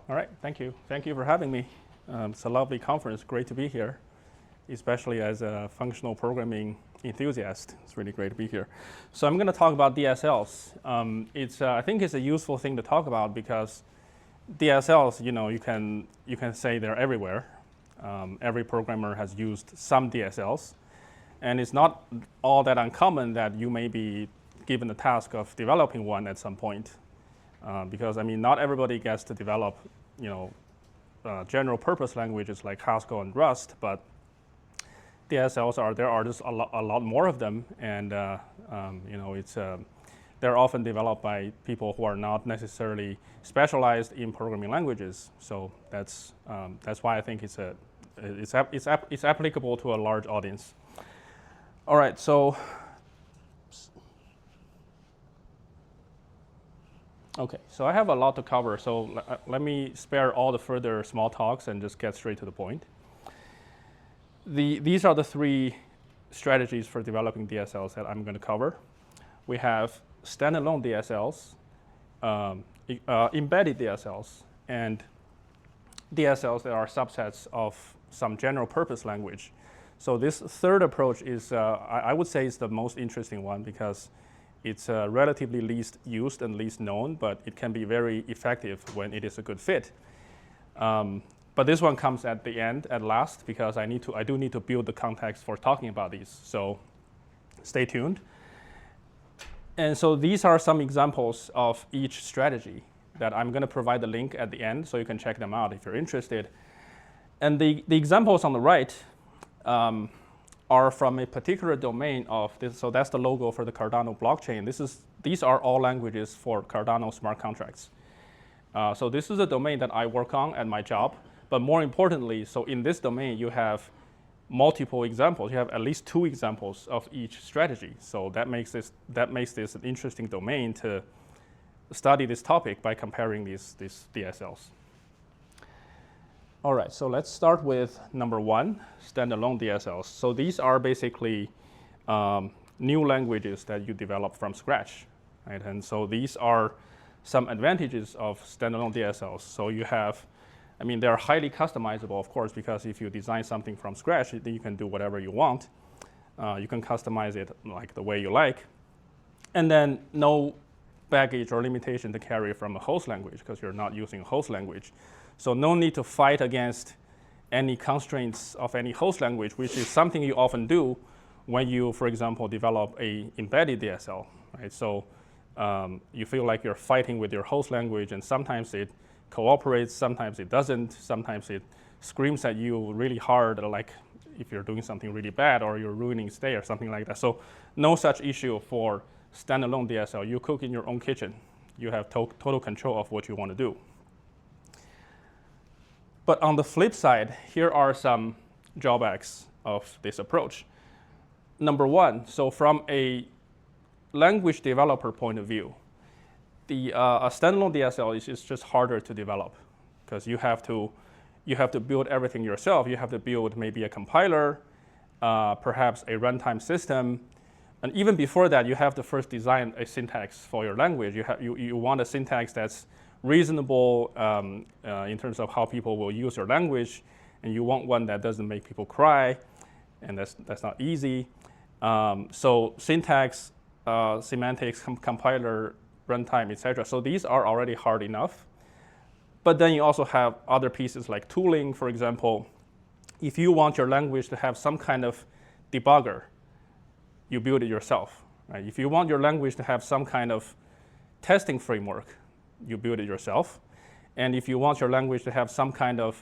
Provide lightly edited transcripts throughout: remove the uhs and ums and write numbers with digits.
All right, thank you. Thank you for having me. It's a lovely conference. Great to be here, especially as a functional programming enthusiast. It's really great to be here. So I'm going to talk about DSLs. I think it's a useful thing to talk about because DSLs, you can say they're everywhere. Every programmer has used some DSLs, and it's not all that uncommon that you may be given the task of developing one at some point. Because not everybody gets to develop, general purpose languages like Haskell and Rust, but DSLs there are just a lot more of them, and they're often developed by people who are not necessarily specialized in programming languages. So that's why I think it's applicable to a large audience. All right, so. Okay, so I have a lot to cover, so let me spare all the further small talks and just get straight to the point. These are the three strategies for developing DSLs that I'm going to cover. We have standalone DSLs, embedded DSLs, and DSLs that are subsets of some general purpose language. So this third approach is, I would say, is the most interesting one because it's relatively least used and least known, but it can be very effective when it is a good fit. But this one comes at the end, at last, because I do need to build the context for talking about these. So stay tuned. And so these are some examples of each strategy that I'm going to provide the link at the end, so you can check them out if you're interested. And the examples on the right are from a particular domain of this. So that's the logo for the Cardano blockchain. These are all languages for Cardano smart contracts. So this is a domain that I work on at my job. But more importantly, so in this domain, you have multiple examples. You have at least 2 examples of each strategy. So that makes this an interesting domain to study this topic by comparing these DSLs. All right, so let's start with number 1, standalone DSLs. So these are basically new languages that you develop from scratch, right? And so these are some advantages of standalone DSLs. So you have, they're highly customizable, of course, because if you design something from scratch, then you can do whatever you want. You can customize it like the way you like. And then no baggage or limitation to carry from a host language because you're not using a host language. So no need to fight against any constraints of any host language, which is something you often do when you, for example, develop a embedded DSL, right? So you feel like you're fighting with your host language, and sometimes it cooperates, sometimes it doesn't, sometimes it screams at you really hard, like if you're doing something really bad or you're ruining state or something like that. So no such issue for standalone DSL. You cook in your own kitchen. You have total control of what you want to do. But on the flip side, here are some drawbacks of this approach. Number 1, so from a language developer point of view, a standalone DSL is just harder to develop because you have to build everything yourself. You have to build maybe a compiler, perhaps a runtime system, and even before that, you have to first design a syntax for your language. You want a syntax that's reasonable in terms of how people will use your language, and you want one that doesn't make people cry, and that's not easy. So syntax, semantics, compiler, runtime, etc. So these are already hard enough. But then you also have other pieces like tooling, for example. If you want your language to have some kind of debugger, you build it yourself. Right? If you want your language to have some kind of testing framework, you build it yourself. And if you want your language to have some kind of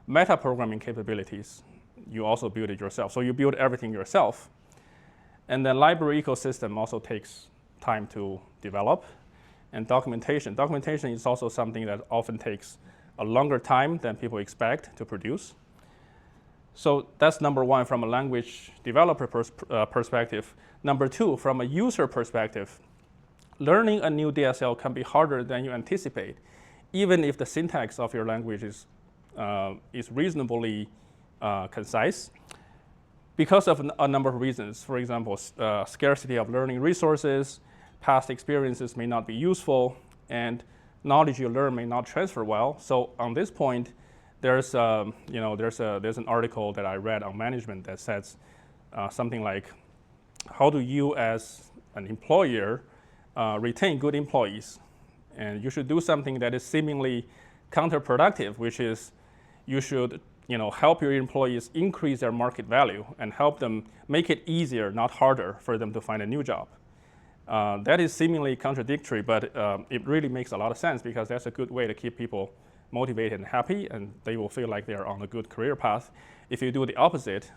metaprogramming capabilities, you also build it yourself. So you build everything yourself. And then library ecosystem also takes time to develop. And documentation. Documentation is also something that often takes a longer time than people expect to produce. So that's number 1 from a language developer perspective. Number 2, from a user perspective, learning a new DSL can be harder than you anticipate, even if the syntax of your language is reasonably concise, because of a number of reasons. For example, scarcity of learning resources, past experiences may not be useful, and knowledge you learn may not transfer well. So on this point, there's an article that I read on management that says something like, how do you as an employer retain good employees? And you should do something that is seemingly counterproductive, which is you should help your employees increase their market value and help them make it easier, not harder, for them to find a new job. That is seemingly contradictory, but it really makes a lot of sense because that's a good way to keep people motivated and happy, and they will feel like they're on a good career path. If you do the opposite,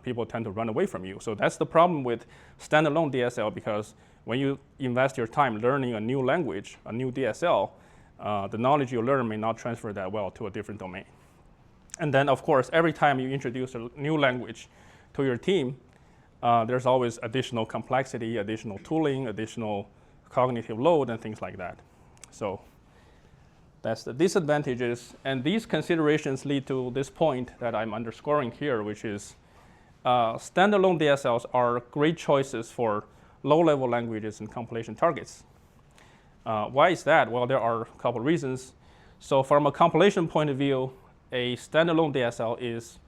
people tend to run away from you. So that's the problem with standalone DSL, because when you invest your time learning a new language, a new DSL, the knowledge you learn may not transfer that well to a different domain. And then, of course, every time you introduce a new language to your team, there's always additional complexity, additional tooling, additional cognitive load, and things like that. So that's the disadvantages. And these considerations lead to this point that I'm underscoring here, which is standalone DSLs are great choices for low-level languages and compilation targets. Why is that? Well, there are a couple reasons. So from a compilation point of view, a standalone DSL is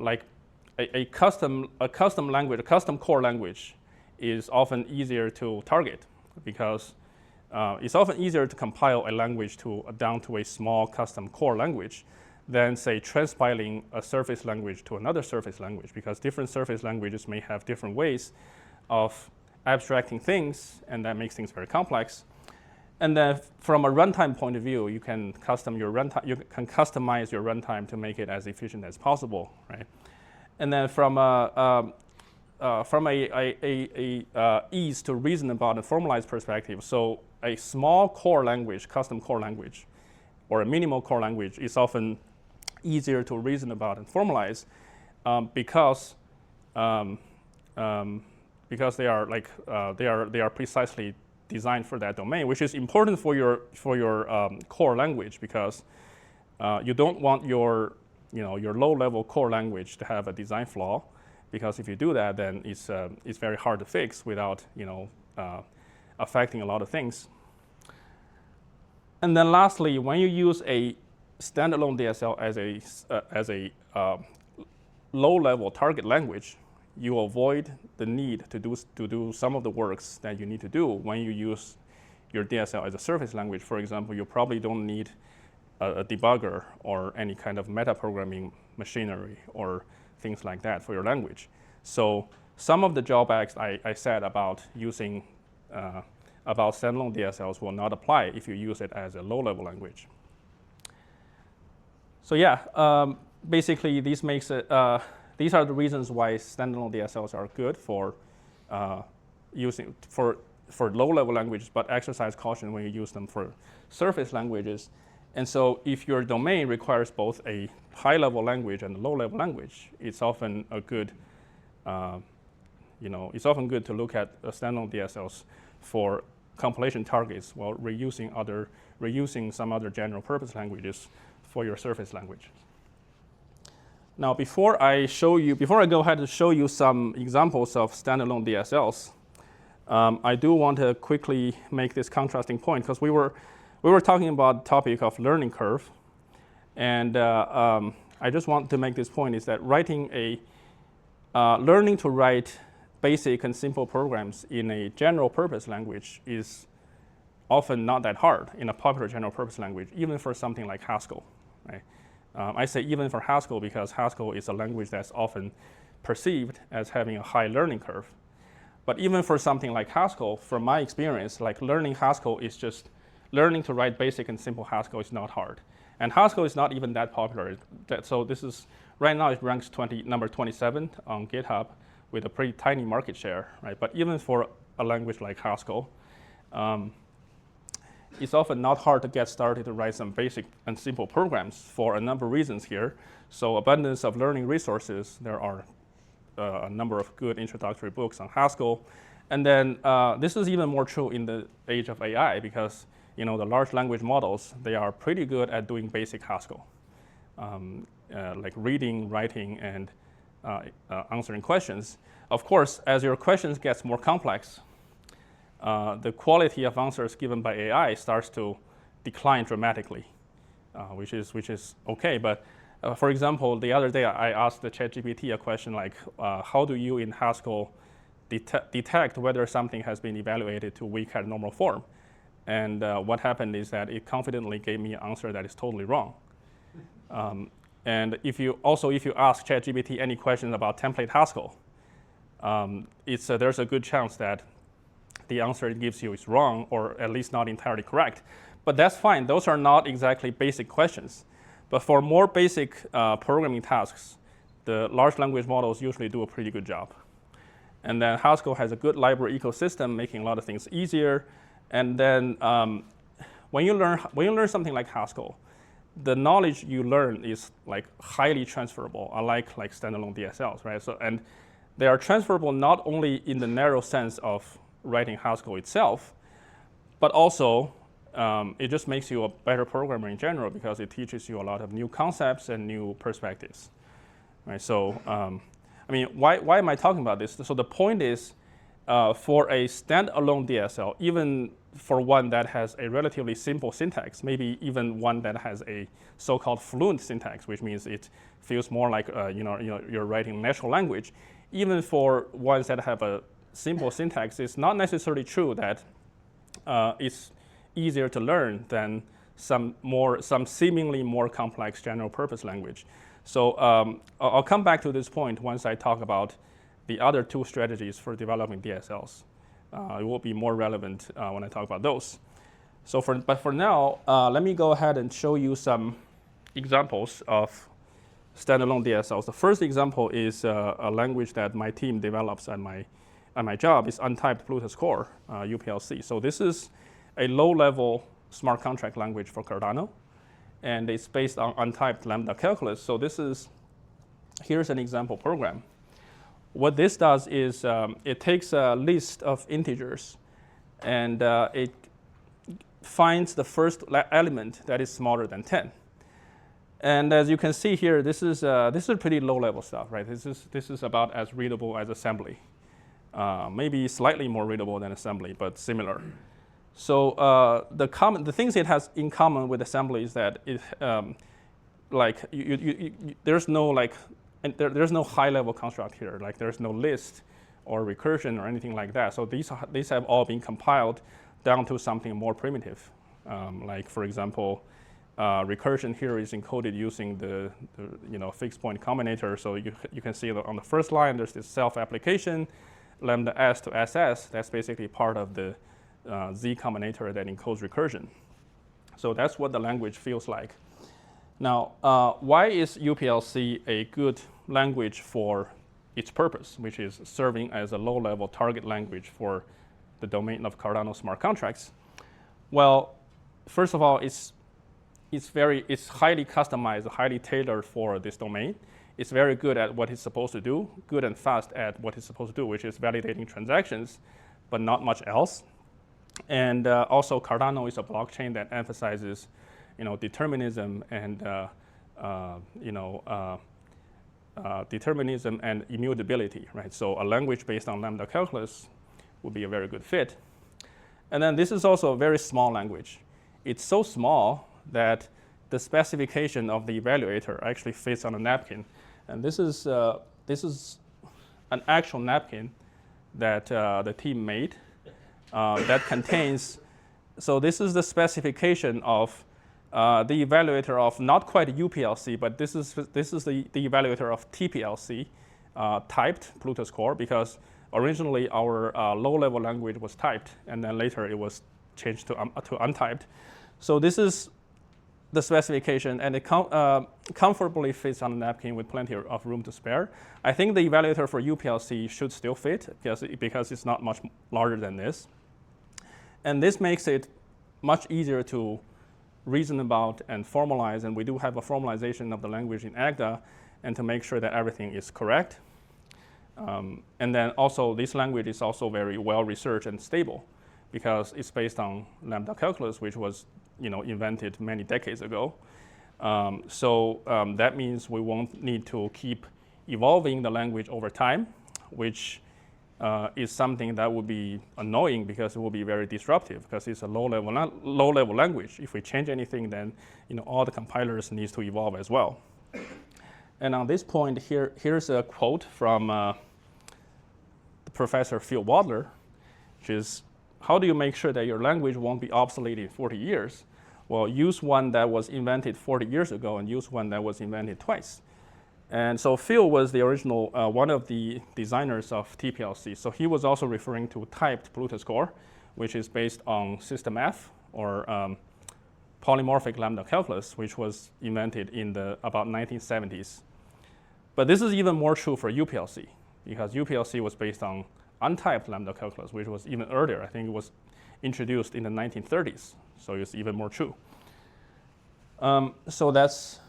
like a custom language, a custom core language is often easier to target because it's often easier to compile a language down to a small custom core language than, say, transpiling a surface language to another surface language, because different surface languages may have different ways of abstracting things, and that makes things very complex. And then from a runtime point of view, you can customize your runtime to make it as efficient as possible, right? And then from a ease to reason about and formalize perspective, so a small core language, custom core language, or a minimal core language is often easier to reason about and formalize because they are precisely designed for that domain, which is important for your core language, because you don't want your low-level core language to have a design flaw, because if you do that, then it's very hard to fix without affecting a lot of things. And then lastly, when you use a standalone DSL as a low-level target language, you avoid the need to do some of the works that you need to do when you use your DSL as a surface language. For example, you probably don't need a debugger or any kind of metaprogramming machinery or things like that for your language. So some of the drawbacks I said about using about standalone DSLs will not apply if you use it as a low-level language. So yeah, basically these are the reasons why standalone DSLs are good for using for low-level languages, but exercise caution when you use them for surface languages. And so if your domain requires both a high-level language and a low-level language, it's often a good, it's often good to look at standalone DSLs for compilation targets while reusing some other general-purpose languages for your surface language. Now, before I go ahead and show you some examples of standalone DSLs, I do want to quickly make this contrasting point, because we were talking about the topic of learning curve, and I just want to make this point is that learning to write basic and simple programs in a general purpose language is often not that hard in a popular general purpose language, even for something like Haskell, right? I say even for Haskell because Haskell is a language that's often perceived as having a high learning curve. But even for something like Haskell, from my experience, like learning Haskell is just learning to write basic and simple Haskell is not hard. And Haskell is not even that popular. So this is, right now it ranks number 27 on GitHub with a pretty tiny market share, right? But even for a language like Haskell, it's often not hard to get started to write some basic and simple programs for a number of reasons here. So abundance of learning resources, there are a number of good introductory books on Haskell. And then this is even more true in the age of AI, because the large language models, they are pretty good at doing basic Haskell, like reading, writing, and answering questions. Of course, as your questions gets more complex, the quality of answers given by AI starts to decline dramatically, which is okay. But for example, the other day I asked the ChatGPT a question like, how do you in Haskell detect whether something has been evaluated to weak hat normal form? And what happened is that it confidently gave me an answer that is totally wrong. And if you ask ChatGPT any questions about template Haskell, there's a good chance that the answer it gives you is wrong, or at least not entirely correct. But that's fine. Those are not exactly basic questions. But for more basic programming tasks, the large language models usually do a pretty good job. And then Haskell has a good library ecosystem, making a lot of things easier. And then when you learn something like Haskell, the knowledge you learn is like highly transferable, unlike like standalone DSLs, right? So, and they are transferable not only in the narrow sense of writing Haskell itself, but also it just makes you a better programmer in general because it teaches you a lot of new concepts and new perspectives, right? So, I mean, why am I talking about this? So the point is, for a standalone DSL, even for one that has a relatively simple syntax, maybe even one that has a so-called fluent syntax, which means it feels more like you're writing natural language. Even for ones that have a simple syntax, it's not necessarily true that it's easier to learn than some seemingly more complex general purpose language. So I'll come back to this point once I talk about the other two strategies for developing DSLs. It will be more relevant when I talk about those. But for now, let me go ahead and show you some examples of standalone DSLs. The first example is a language that my team develops at my job. It's untyped Plutus core, UPLC. So this is a low-level smart contract language for Cardano, and it's based on untyped lambda calculus. So here's an example program. What this does is it takes a list of integers, and it finds the first element that is smaller than 10. And as you can see here, this is pretty low-level stuff, right? This is about as readable as assembly, maybe slightly more readable than assembly, but similar. So the things it has in common with assembly is that it there's no high-level construct here. Like there's no list or recursion or anything like that. So these have all been compiled down to something more primitive. Like for example, recursion here is encoded using the fixed point combinator. So you can see that on the first line there's this self-application, lambda s to ss. That's basically part of the Z combinator that encodes recursion. So that's what the language feels like. Now, why is UPLC a good language for its purpose, which is serving as a low-level target language for the domain of Cardano smart contracts? Well, first of all, it's highly customized, highly tailored for this domain. It's very good at what it's supposed to do, good and fast at what it's supposed to do, which is validating transactions, but not much else. And also, Cardano is a blockchain that emphasizes, determinism and determinism and immutability, right? So a language based on lambda calculus would be a very good fit. And then this is also a very small language. It's so small that the specification of the evaluator actually fits on a napkin. And this is an actual napkin that the team made that contains. So this is the specification of the evaluator of not quite UPLC, but this is the evaluator of TPLC, typed Plutus core, because originally our low-level language was typed, and then later it was changed to untyped. So this is the specification, and it comfortably fits on a napkin with plenty of room to spare. I think the evaluator for UPLC should still fit because it's not much larger than this. And this makes it much easier to reason about and formalize, and we do have a formalization of the language in Agda, and to make sure that everything is correct. And then also, this language is also very well researched and stable because it's based on lambda calculus, which was invented many decades ago. So that means we won't need to keep evolving the language over time, which is something that would be annoying because it will be very disruptive because it's a low-level language. If we change anything, then all the compilers needs to evolve as well. And on this point, here's a quote from Professor Phil Wadler, which is, how do you make sure that your language won't be obsolete in 40 years? Well, use one that was invented 40 years ago and use one that was invented twice. And so Phil was the original, one of the designers of TPLC. So he was also referring to typed Bluetooth core, which is based on System F, or polymorphic lambda calculus, which was invented in the about 1970s. But this is even more true for UPLC, because UPLC was based on untyped lambda calculus, which was even earlier. I think it was introduced in the 1930s, so it's even more true. So that's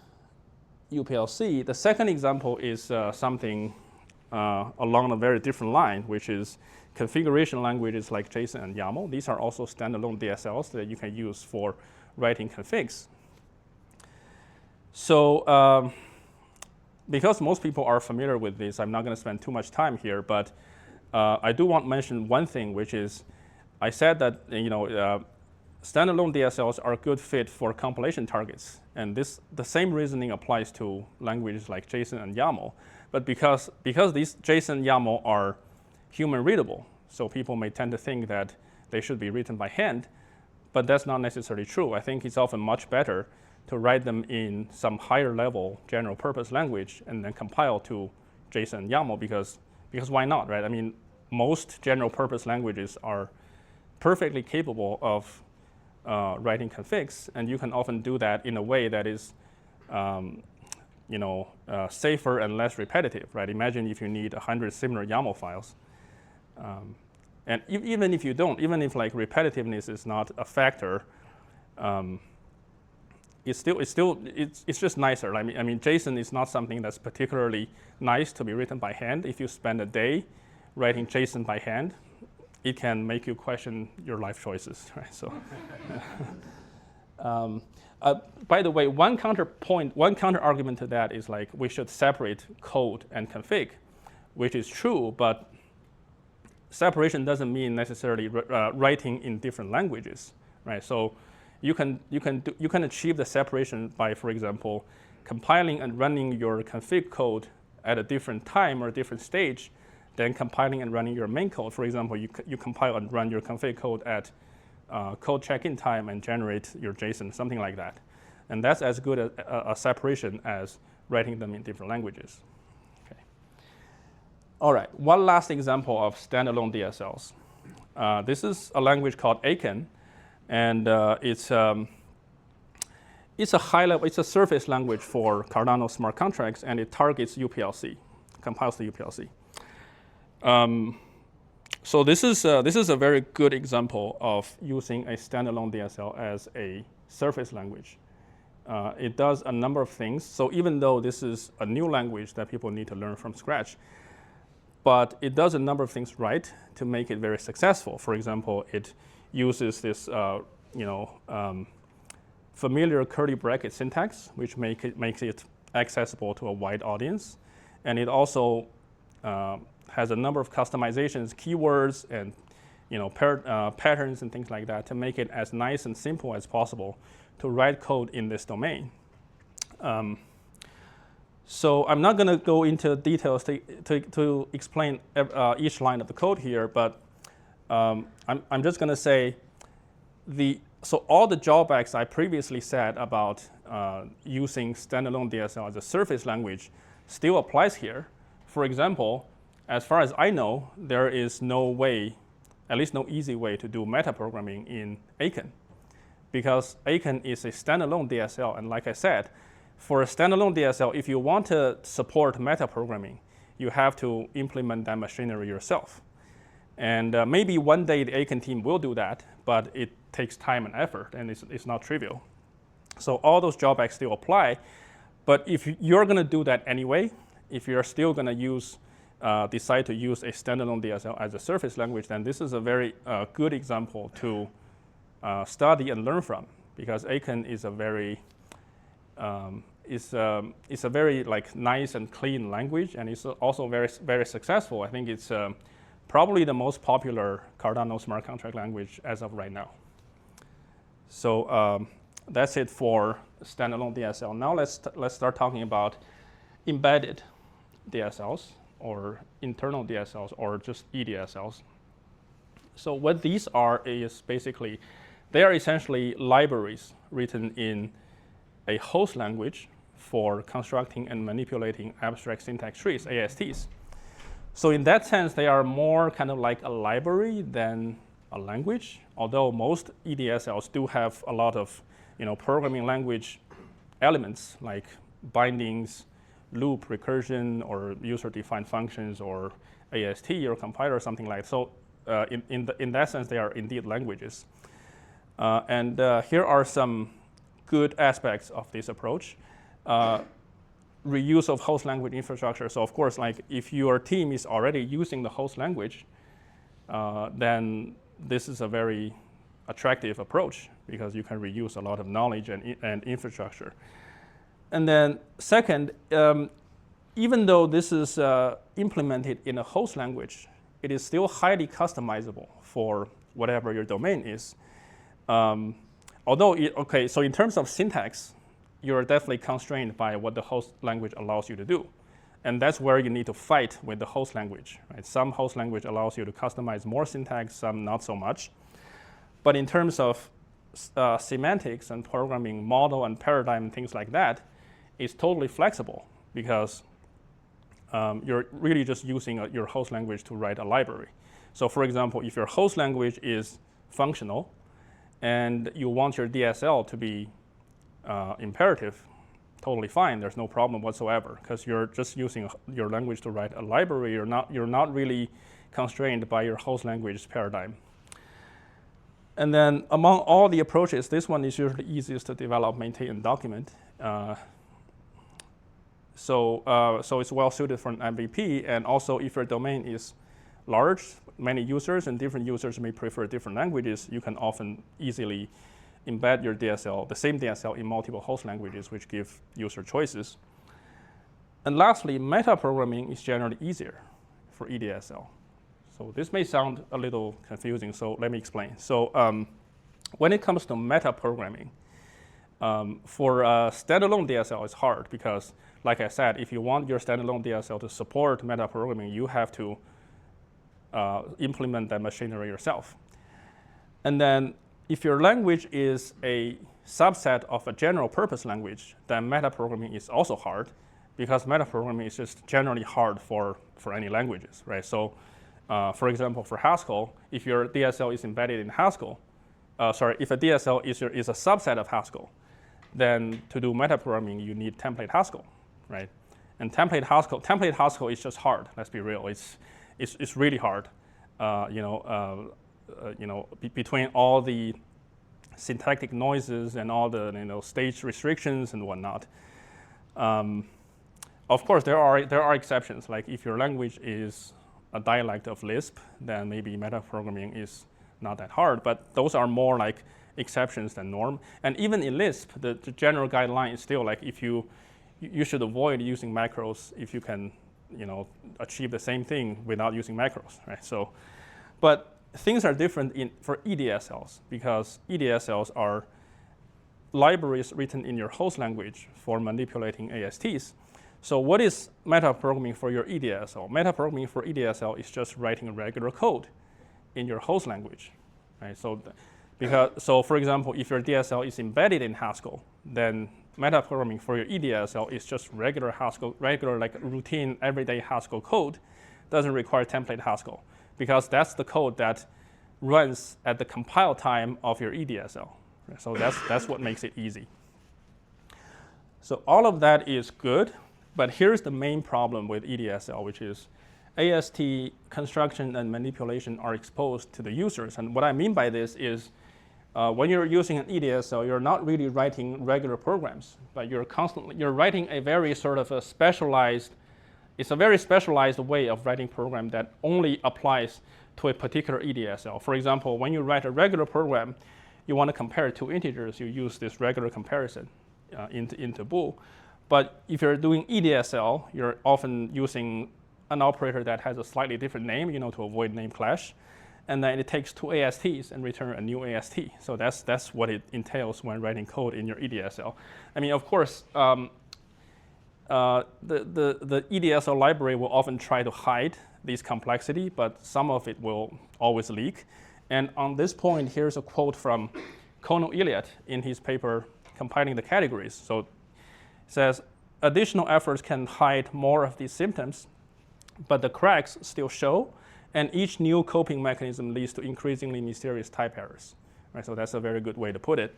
UPLC. The second example is something along a very different line, which is configuration languages like JSON and YAML. These are also standalone DSLs that you can use for writing configs. So because most people are familiar with this, I'm not going to spend too much time here, but I do want to mention one thing, which is I said that standalone DSLs are a good fit for compilation targets, and the same reasoning applies to languages like JSON and YAML. But because these JSON YAML are human readable, so people may tend to think that they should be written by hand, but that's not necessarily true. I think it's often much better to write them in some higher level general purpose language and then compile to JSON and YAML because why not, right? I mean, most general purpose languages are perfectly capable of writing configs, and you can often do that in a way that is safer and less repetitive, right? Imagine if you need 100 similar YAML files. And even if you don't, even if like repetitiveness is not a factor, it's just nicer. I mean, JSON is not something that's particularly nice to be written by hand. If you spend a day writing JSON by hand, it can make you question your life choices, right? So, by the way, one counter argument to that is like we should separate code and config, which is true, but separation doesn't mean necessarily writing in different languages, right? So you can achieve the separation by, for example, compiling and running your config code at a different time or a different stage than compiling and running your main code. For example, you compile and run your config code at code check-in time and generate your JSON, something like that. And that's as good a separation as writing them in different languages. Okay. All right, one last example of standalone DSLs. This is a language called Aiken, and it's a high-level, it's a surface language for Cardano smart contracts, and it targets UPLC, compiles to UPLC. So this is a very good example of using a standalone DSL as a surface language. It does a number of things. So even though this is a new language that people need to learn from scratch, but it does a number of things right to make it very successful. For example, it uses this familiar curly bracket syntax, which makes it accessible to a wide audience, and it also has a number of customizations, keywords, and patterns and things like that to make it as nice and simple as possible to write code in this domain. So I'm not going to go into details to explain each line of the code here, but I'm just going to say so all the drawbacks I previously said about using standalone DSL as a surface language still applies here. For example, as far as I know, there is no way, at least no easy way to do metaprogramming in Aiken, because Aiken is a standalone DSL, and like I said, for a standalone DSL, if you want to support metaprogramming, you have to implement that machinery yourself. And maybe one day the Aiken team will do that, but it takes time and effort, and it's not trivial. So all those drawbacks still apply, but if you're going to do that anyway, if you're still going to decide to use a standalone DSL as a surface language, then this is a very good example to study and learn from, because Aiken is a very like nice and clean language, and it's also very very successful. I think it's probably the most popular Cardano smart contract language as of right now. So that's it for standalone DSL. Now let's start talking about embedded DSLs or internal DSLs or just EDSLs. So what these are is basically, they are essentially libraries written in a host language for constructing and manipulating abstract syntax trees, ASTs. So in that sense, they are more kind of like a library than a language, although most EDSLs do have a lot of programming language elements like bindings, loop, recursion, or user-defined functions, or AST, or compiler, or something like that. So in that sense, they are indeed languages. And here are some good aspects of this approach. Reuse of host language infrastructure. So of course, like if your team is already using the host language, then this is a very attractive approach because you can reuse a lot of knowledge and infrastructure. And then second, even though this is implemented in a host language, it is still highly customizable for whatever your domain is. So in terms of syntax, you're definitely constrained by what the host language allows you to do. And that's where you need to fight with the host language. Right? Some host language allows you to customize more syntax, some not so much. But in terms of semantics and programming model and paradigm and things like that, it's totally flexible because you're really just using your host language to write a library. So for example, if your host language is functional and you want your DSL to be imperative, totally fine. There's no problem whatsoever because you're just using your language to write a library. You're not really constrained by your host language paradigm. And then among all the approaches, this one is usually easiest to develop, maintain, and document. So it's well suited for an MVP. And also, if your domain is large, many users, and different users may prefer different languages, you can often easily embed your DSL, the same DSL, in multiple host languages, which give user choices. And lastly, metaprogramming is generally easier for EDSL. So this may sound a little confusing, so let me explain. So when it comes to metaprogramming, for standalone DSL, it's hard because, like I said, if you want your standalone DSL to support metaprogramming, you have to implement that machinery yourself. And then if your language is a subset of a general purpose language, then metaprogramming is also hard because metaprogramming is just generally hard for any languages, right? So for example, for Haskell, if your DSL is embedded in Haskell, if a DSL is a subset of Haskell, then to do metaprogramming, you need template Haskell, right? And template Haskell is just hard. Let's be real. It's really hard. Between all the syntactic noises and all the stage restrictions and whatnot. Of course, there are exceptions. Like if your language is a dialect of Lisp, then maybe metaprogramming is not that hard. But those are more like exceptions than norm. And even in Lisp, the general guideline is still like if you should avoid using macros if you can achieve the same thing without using macros, right? So, but things are different for EDSLs because EDSLs are libraries written in your host language for manipulating ASTs. So what is metaprogramming for your EDSL? Metaprogramming for EDSL is just writing regular code in your host language, right? So, so for example, if your DSL is embedded in Haskell, then metaprogramming for your EDSL is just regular Haskell, like routine everyday Haskell code. Doesn't require template Haskell because that's the code that runs at the compile time of your EDSL. So that's what makes it easy. So all of that is good, but here's the main problem with EDSL, which is AST construction and manipulation are exposed to the users. And what I mean by this is when you're using an EDSL, you're not really writing regular programs, but you're writing a very sort of a specialized, it's a very specialized way of writing program that only applies to a particular EDSL. For example, when you write a regular program, you want to compare two integers, you use this regular comparison into bool. But if you're doing EDSL, you're often using an operator that has a slightly different name, to avoid name clash. And then it takes 2 ASTs and return a new AST. So that's what it entails when writing code in your EDSL. I mean, of course, the EDSL library will often try to hide this complexity, but some of it will always leak. And on this point, here's a quote from Conal Elliott in his paper, Compiling the Categories. So it says, additional efforts can hide more of these symptoms, but the cracks still show, and each new coping mechanism leads to increasingly mysterious type errors. Right, so that's a very good way to put it.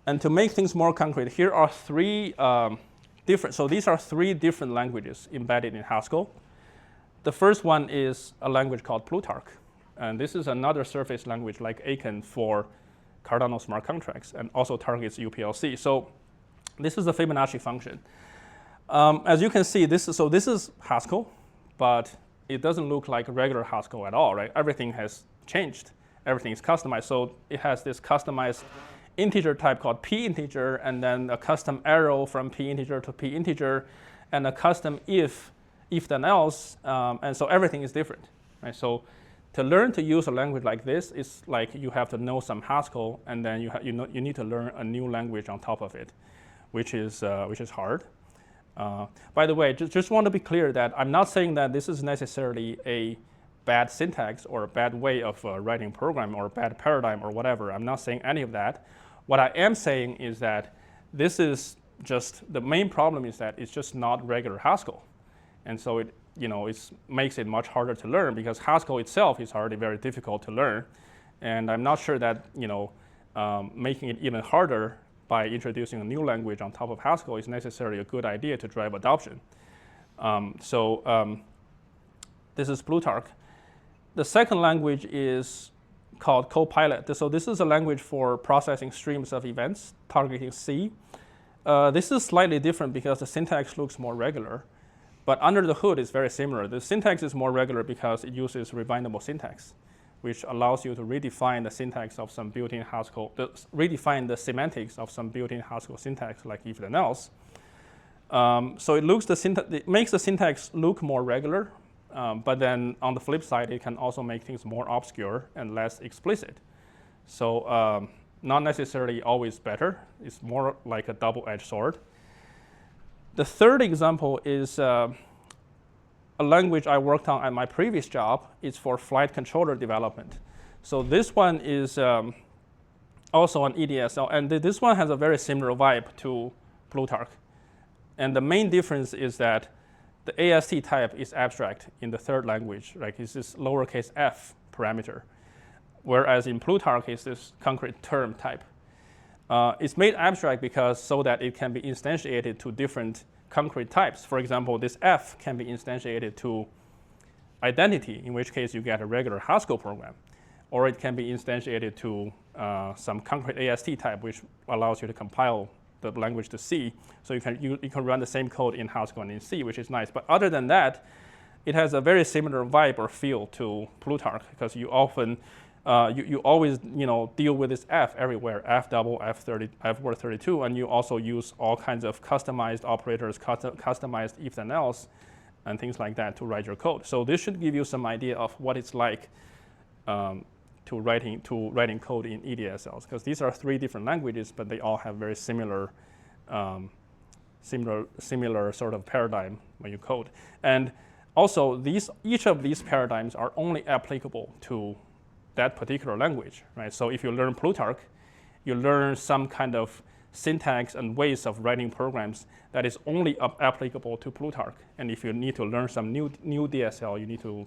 And to make things more concrete, here are three these are 3 different languages embedded in Haskell. The first one is a language called Plutarch. And this is another surface language like Aiken for Cardano smart contracts and also targets UPLC. So this is a Fibonacci function. As you can see, this is Haskell, but it doesn't look like regular Haskell at all, right? Everything has changed. Everything is customized. So it has this customized integer type called p integer, and then a custom arrow from p integer to p integer, and a custom if then else, and so everything is different, right? So to learn to use a language like this, it's like you have to know some Haskell, and then you need to learn a new language on top of it, which is hard. By the way, just want to be clear that I'm not saying that this is necessarily a bad syntax or a bad way of writing program or a bad paradigm or whatever. I'm not saying any of that. What I am saying is that this is just, the main problem is that it's just not regular Haskell. And so it makes it much harder to learn because Haskell itself is already very difficult to learn. And I'm not sure that, making it even harder by introducing a new language on top of Haskell is necessarily a good idea to drive adoption. This is Plutarch. The second language is called Copilot. So this is a language for processing streams of events, targeting C. This is slightly different because the syntax looks more regular, but under the hood it's very similar. The syntax is more regular because it uses rebindable syntax, which allows you to redefine the syntax of some built-in Haskell, redefine the semantics of some built-in Haskell syntax like if then else. So it makes the syntax look more regular, but then on the flip side, it can also make things more obscure and less explicit. So not necessarily always better. It's more like a double-edged sword. The third example is a language I worked on at my previous job. It's for flight controller development. So this one is also an EDSL, and this one has a very similar vibe to Plutarch. And the main difference is that the AST type is abstract in the third language, right? It's this lowercase f parameter, whereas in Plutarch it's this concrete term type. It's made abstract because so that it can be instantiated to different concrete types. For example, this f can be instantiated to identity, in which case you get a regular Haskell program, or it can be instantiated to some concrete AST type, which allows you to compile the language to C, so you can run the same code in Haskell and in C, which is nice. But other than that, it has a very similar vibe or feel to Plutarch because you often you always deal with this f everywhere, f double, f word 32, and you also use all kinds of customized operators, customized if then else, and things like that to write your code. So this should give you some idea of what it's like to writing code in EDSLs, because these are 3 different languages, but they all have very similar sort of paradigm when you code. And also, each of these paradigms are only applicable to that particular language, right? So if you learn Plutarch, you learn some kind of syntax and ways of writing programs that is only applicable to Plutarch. And if you need to learn some new DSL, you need to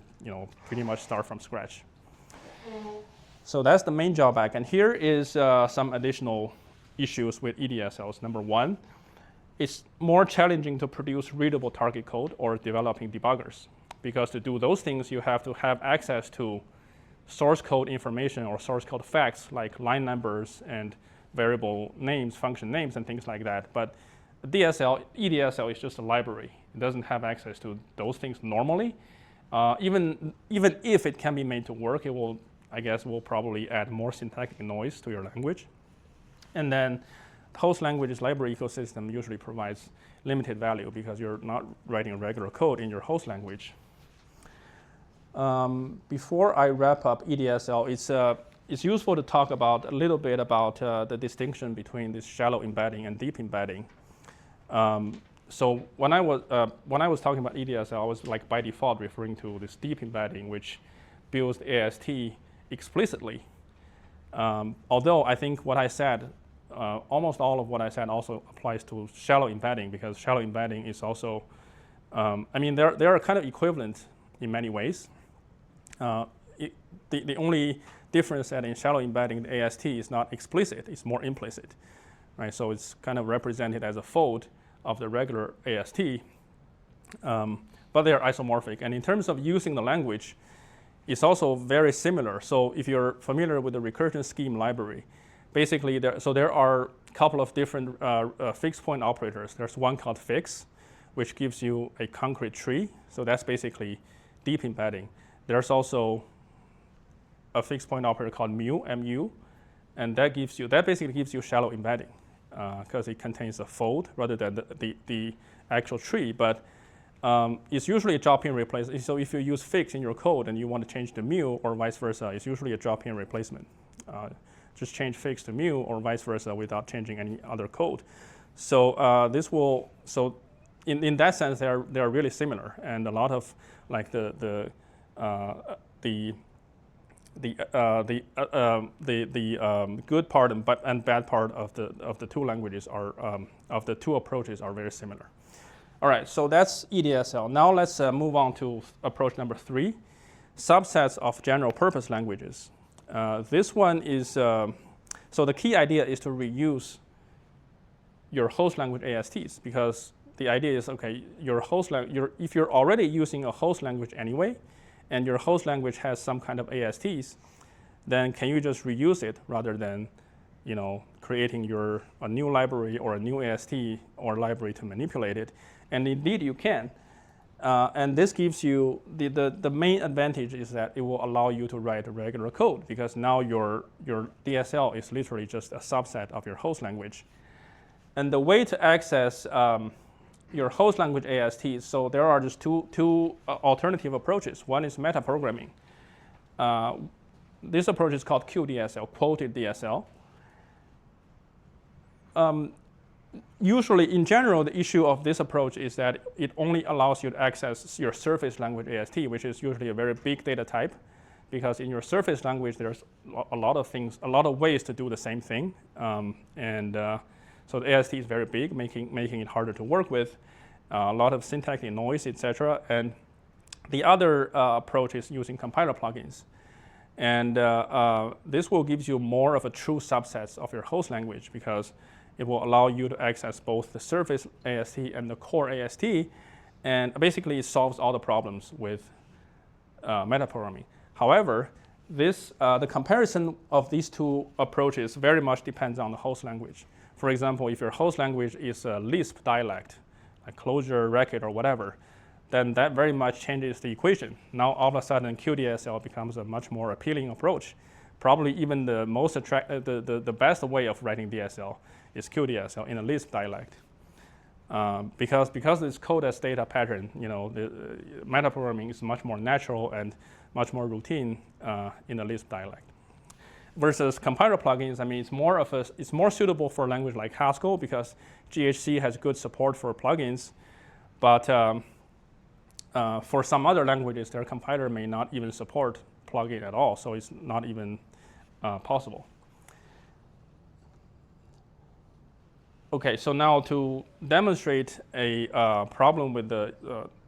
pretty much start from scratch. So that's the main drawback. And here is some additional issues with EDSLs. Number 1, it's more challenging to produce readable target code or developing debuggers, because to do those things, you have to have access to source code information or source code facts like line numbers and variable names, function names, and things like that. But EDSL is just a library. It doesn't have access to those things normally. Even if it can be made to work, it will probably add more syntactic noise to your language. And then host languages library ecosystem usually provides limited value because you're not writing regular code in your host language. Before I wrap up EDSL, it's useful to talk about a little bit about the distinction between this shallow embedding and deep embedding. So when I was talking about EDSL, I was like by default referring to this deep embedding, which builds AST explicitly. Although I think what I said, almost all of what I said also applies to shallow embedding, because shallow embedding is also, I mean, they are kind of equivalent in many ways. The only difference that in shallow embedding, the AST is not explicit, it's more implicit, right? So it's kind of represented as a fold of the regular AST, but they're isomorphic. And in terms of using the language, it's also very similar. So if you're familiar with the recursion scheme library, basically there are a couple of different fixed point operators. There's one called fix, which gives you a concrete tree. So that's basically deep embedding. There's also a fixed point operator called mu, mu, and that basically gives you shallow embedding because it contains a fold rather than the actual tree. But it's usually a drop-in replacement. So if you use fix in your code and you want to change the mu or vice versa, it's usually a drop-in replacement. Just change fix to mu or vice versa without changing any other code. So in that sense, they are really similar, and a lot of like the good part and bad part of the two languages of the two approaches are very similar. All right, so that's EDSL. Now let's move on to approach number 3, subsets of general purpose languages. This one is, so the key idea is to reuse your host language ASTs, because the idea is, okay, if you're already using a host language anyway, and your host language has some kind of ASTs, then can you just reuse it rather than, creating a new library or a new AST or library to manipulate it? And indeed you can. And this gives you, the main advantage is that it will allow you to write regular code, because now your DSL is literally just a subset of your host language. And the way to access your host language ASTs, so there are just two alternative approaches. One is metaprogramming. This approach is called QDSL, quoted DSL. Usually, in general, the issue of this approach is that it only allows you to access your surface language AST, which is usually a very big data type, because in your surface language, there's a lot of ways to do the same thing. So the AST is very big, making it harder to work with, a lot of syntactic noise, etc. And the other approach is using compiler plugins. And this will give you more of a true subsets of your host language, because it will allow you to access both the surface AST and the core AST, and basically it solves all the problems with metaprogramming. However, the comparison of these two approaches very much depends on the host language. For example, if your host language is a Lisp dialect, like Clojure, Racket, or whatever, then that very much changes the equation. Now, all of a sudden, QDSL becomes a much more appealing approach. Probably even the most the best way of writing DSL is QDSL in a Lisp dialect, because this code as data pattern, the metaprogramming is much more natural and much more routine in a Lisp dialect. Versus compiler plugins, I mean, it's more suitable for a language like Haskell, because GHC has good support for plugins, but for some other languages, their compiler may not even support plugin at all, so it's not even possible. Okay, so now to demonstrate a problem with the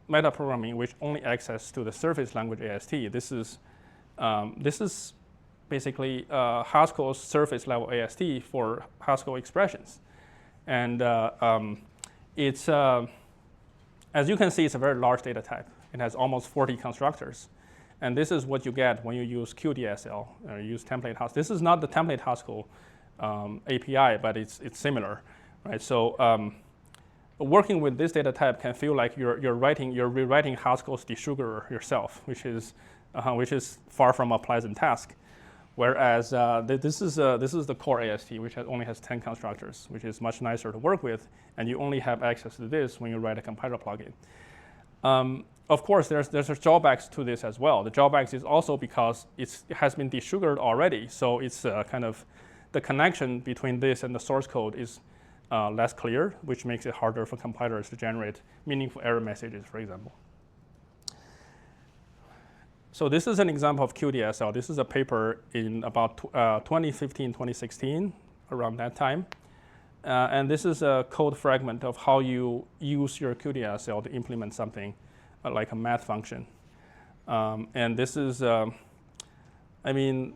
metaprogramming, which only access to the surface language AST, this is basically Haskell's surface level AST for Haskell expressions. And it's, as you can see, it's a very large data type. It has almost 40 constructors. And this is what you get when you use QDSL or use template Haskell. This is not the template Haskell API, but it's similar, right? So working with this data type can feel like you're rewriting Haskell's desugarer yourself, which is far from a pleasant task. Whereas this is the core AST, which only has 10 constructors, which is much nicer to work with, and you only have access to this when you write a compiler plugin. Of course, there's drawbacks to this as well. The drawbacks is also because it has been desugared already, so it's kind of the connection between this and the source code is less clear, which makes it harder for compilers to generate meaningful error messages, for example. So this is an example of QDSL. This is a paper in about 2015, 2016, around that time. And this is a code fragment of how you use your QDSL to implement something like a math function. And this is, I mean,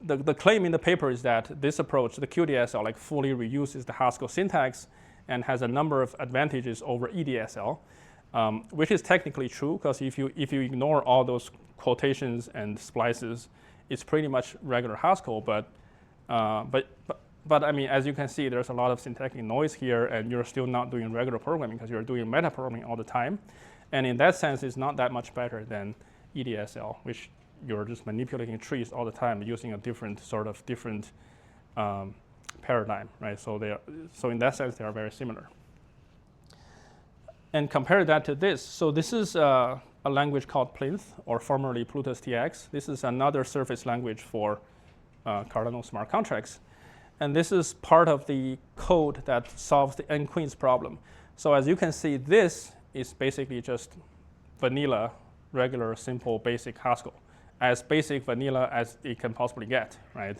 the claim in the paper is that this approach, the QDSL, like fully reuses the Haskell syntax and has a number of advantages over EDSL, which is technically true, because if you ignore all those quotations and splices, it's pretty much regular Haskell. But I mean, as you can see, there's a lot of syntactic noise here, and you're still not doing regular programming because you're doing metaprogramming all the time. And in that sense, it's not that much better than EDSL, which you're just manipulating trees all the time using a different paradigm, right? So in that sense, they are very similar. And compare that to this. So this is a language called Plinth, or formerly Plutus TX. This is another surface language for Cardano smart contracts. And this is part of the code that solves the n-queens problem. So as you can see, this is basically just vanilla, regular, simple, basic Haskell, as basic vanilla as it can possibly get, right?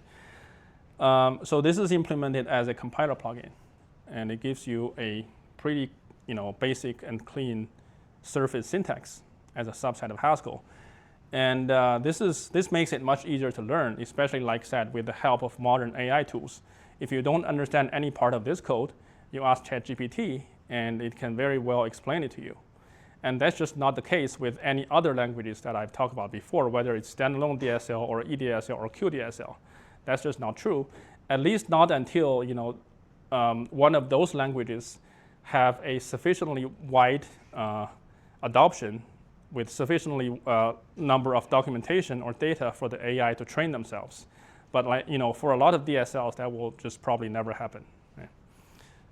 So this is implemented as a compiler plugin, and it gives you a pretty basic and clean surface syntax as a subset of Haskell. And this makes it much easier to learn, especially like said, with the help of modern AI tools. If you don't understand any part of this code, you ask ChatGPT, and it can very well explain it to you. And that's just not the case with any other languages that I've talked about before, whether it's standalone DSL or EDSL or QDSL. That's just not true, at least not until one of those languages have a sufficiently wide adoption with sufficiently number of documentation or data for the AI to train themselves. But for a lot of DSLs, that will just probably never happen. Right?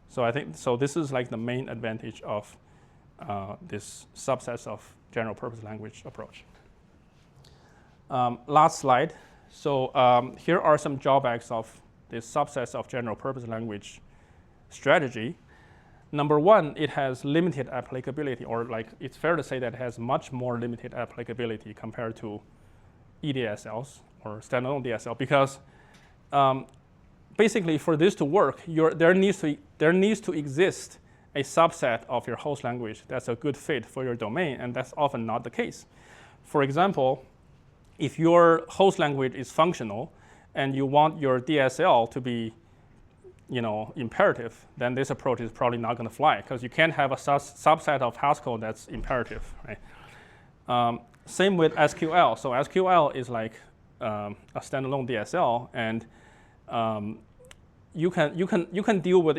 So I think this is like the main advantage of this subsets of general purpose language approach. Last slide. So here are some drawbacks of this subsets of general purpose language strategy. Number one, it has limited applicability, or it's fair to say that it has much more limited applicability compared to EDSLs or standalone DSL, because basically for this to work, there needs to exist a subset of your host language that's a good fit for your domain, and that's often not the case. For example, if your host language is functional and you want your DSL to be imperative, then this approach is probably not going to fly, because you can't have a subset of Haskell that's imperative, right? Same with SQL. So SQL is like a standalone DSL, and you can deal with,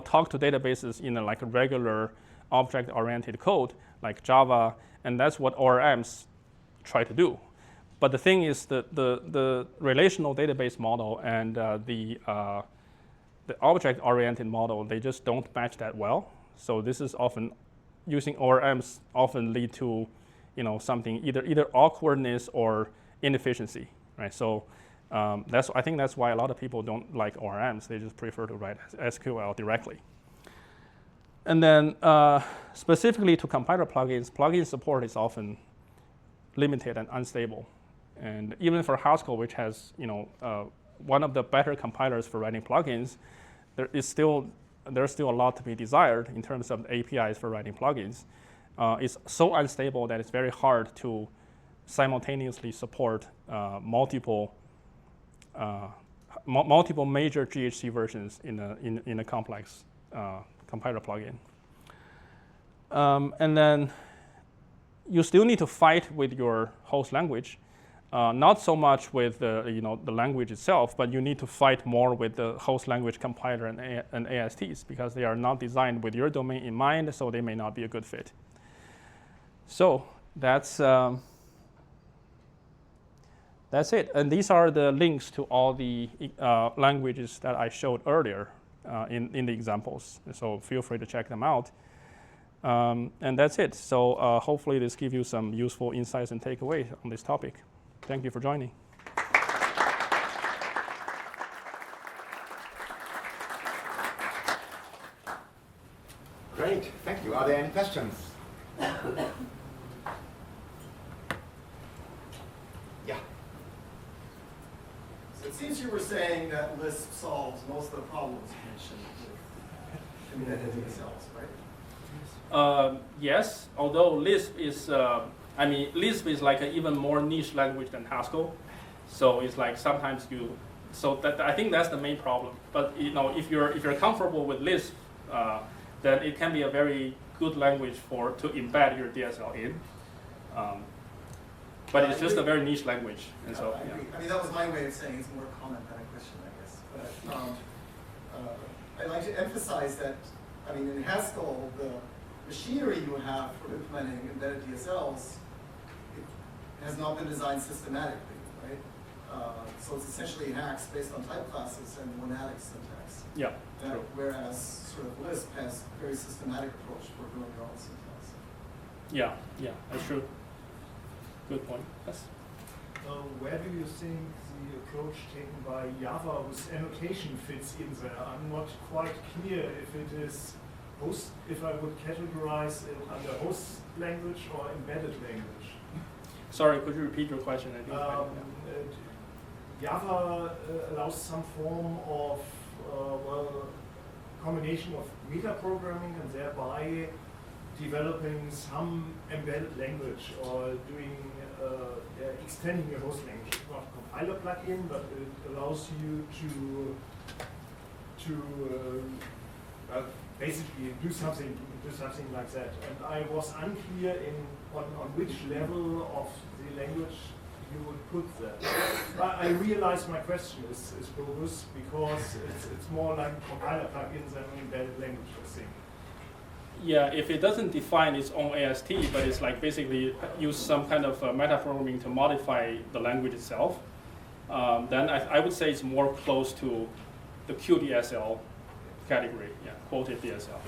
talk to databases in a regular object-oriented code like Java, and that's what ORMs try to do. But the thing is that the relational database model and the object-oriented model, they just don't match that well. So this is often, using ORMs often lead to something either awkwardness or inefficiency, right? So I think that's why a lot of people don't like ORMs. They just prefer to write SQL directly. And then specifically to compiler plugins, plugin support is often limited and unstable. And even for Haskell, which has one of the better compilers for writing plugins, there's still a lot to be desired in terms of APIs for writing plugins. It's so unstable that it's very hard to simultaneously support multiple major GHC versions in a complex compiler plugin. And then you still need to fight with your host language. Not so much with the language itself, but you need to fight more with the host language compiler and ASTs, because they are not designed with your domain in mind, so they may not be a good fit. So that's that's it. And these are the links to all the languages that I showed earlier in the examples. So feel free to check them out. And that's it. So hopefully this gives you some useful insights and takeaways on this topic. Thank you for joining. Great, thank you. Are there any questions? Yeah. So it seems you were saying that Lisp solves most of the problems you mentioned with embedded DSLs, right? Yes, although Lisp is, Lisp is like an even more niche language than Haskell. So it's like sometimes I think that's the main problem. But if you're comfortable with Lisp, then it can be a very good language to embed your DSL in. But it's just a very niche language. And so, I agree. I mean, that was my way of saying it's more a comment than a question, I guess. But I'd like to emphasize that, in Haskell, the machinery you have for implementing embedded DSLs, it has not been designed systematically, right? So it's essentially hacks based on type classes and monadic syntax. Yeah, true. Whereas sort of Lisp has a very systematic approach for doing your own syntax. Yeah, that's true. Good point. Yes. Where do you think the approach taken by Java with annotation fits in there? I'm not quite clear if it is if I would categorize it under host language or embedded language. Sorry, could you repeat your question? I didn't Java allows some form of combination of metaprogramming and thereby developing some embedded language or doing extending your host language. It's not a compiler plugin, but it allows you to basically do something like that. And I was unclear on which level of the language you would put that. But I realize my question is bogus because it's more like compiler plugins than embedded language, I think. Yeah, if it doesn't define its own AST, but it's like basically use some kind of metaprogramming to modify the language itself, then I would say it's more close to the QDSL category, quoted DSL.